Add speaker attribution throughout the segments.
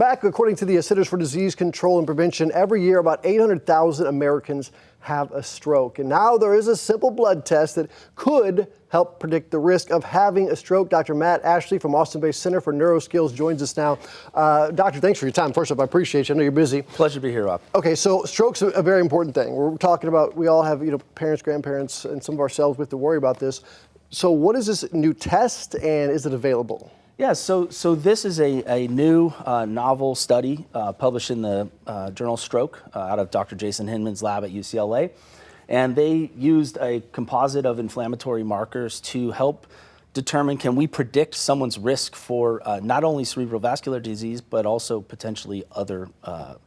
Speaker 1: Back, according to the Centers for Disease Control and Prevention, every year about 800,000 Americans have a stroke. And now there is a simple blood test that could help predict the risk of having a stroke. Dr. Matt Ashley from Austin-based Center for Neuro Skills joins us now. Doctor, thanks for your time. First up, I appreciate you. I know you're busy.
Speaker 2: Pleasure to be here, Rob.
Speaker 1: Okay, so stroke's a very important thing. We're talking about, we all have, parents, grandparents, and some of ourselves we have to worry about this. So what is this new test, and is it available?
Speaker 2: Yeah, so this is a new novel study published in the journal Stroke out of Dr. Jason Hinman's lab at UCLA. And they used a composite of inflammatory markers to help determine, can we predict someone's risk for not only cerebrovascular disease, but also potentially other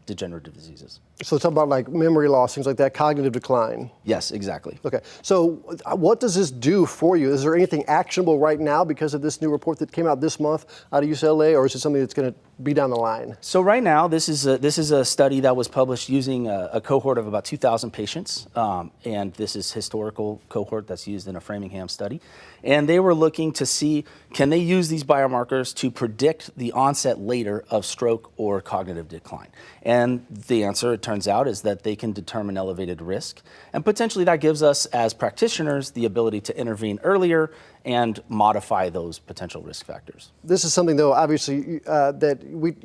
Speaker 2: degenerative diseases.
Speaker 1: So it's about like memory loss, things like that, cognitive decline.
Speaker 2: Yes, exactly.
Speaker 1: Okay, so what does this do for you? Is there anything actionable right now because of this new report that came out this month out of UCLA, or is it something that's going to be down the line?
Speaker 2: So right now, this is a study that was published using a cohort of about 2,000 patients, and this is historical cohort that's used in a Framingham study. And they were looking to see, can they use these biomarkers to predict the onset later of stroke or cognitive decline? And the answer, it turns out, is that they can determine elevated risk. And potentially that gives us, as practitioners, the ability to intervene earlier and modify those potential risk factors.
Speaker 1: This is something, though, obviously, that we,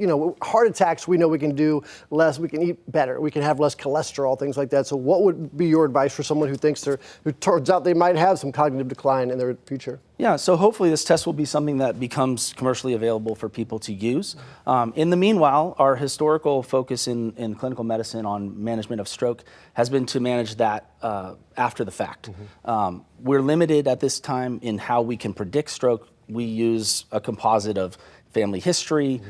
Speaker 1: heart attacks, we know we can do less, we can eat better, we can have less cholesterol, things like that. So what would be your advice for someone who who turns out they might have some cognitive decline in their future?
Speaker 2: Yeah, so hopefully this test will be something that becomes commercially available for people to use. In the meanwhile, our historical focus in clinical medicine on management of stroke has been to manage that after the fact. We're limited at this time in how we can predict stroke. We use a composite of family history,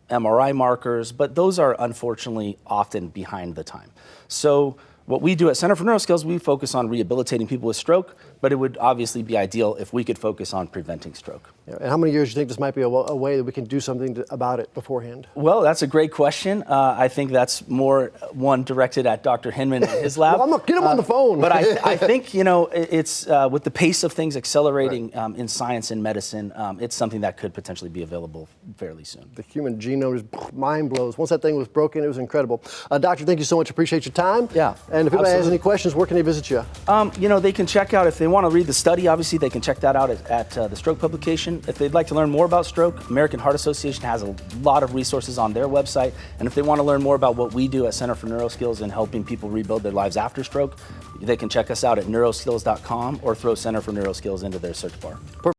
Speaker 2: MRI markers, but those are unfortunately often behind the time. So what we do at Center for Neuro Skills, we focus on rehabilitating people with stroke, but it would obviously be ideal if we could focus on preventing stroke.
Speaker 1: Yeah, and how many years do you think this might be a way that we can do something about it beforehand?
Speaker 2: Well, that's a great question. I think that's more one directed at Dr. Hinman and his lab.
Speaker 1: Well, I'm gonna get him on the phone.
Speaker 2: But I think, it's with the pace of things accelerating in science and medicine, it's something that could potentially be available fairly soon.
Speaker 1: The human genome is mind blows. Once that thing was broken, it was incredible. Doctor, thank you so much. Appreciate your time.
Speaker 2: Yeah.
Speaker 1: And if anybody has any questions, where can they visit you?
Speaker 2: They can check out, if they want to read the study, obviously they can check that out at the Stroke publication. If they'd like to learn more about stroke, American Heart Association has a lot of resources on their website. And if they want to learn more about what we do at Center for Neuro Skills and helping people rebuild their lives after stroke, they can check us out at neuroskills.com or throw Center for Neuro Skills into their search bar.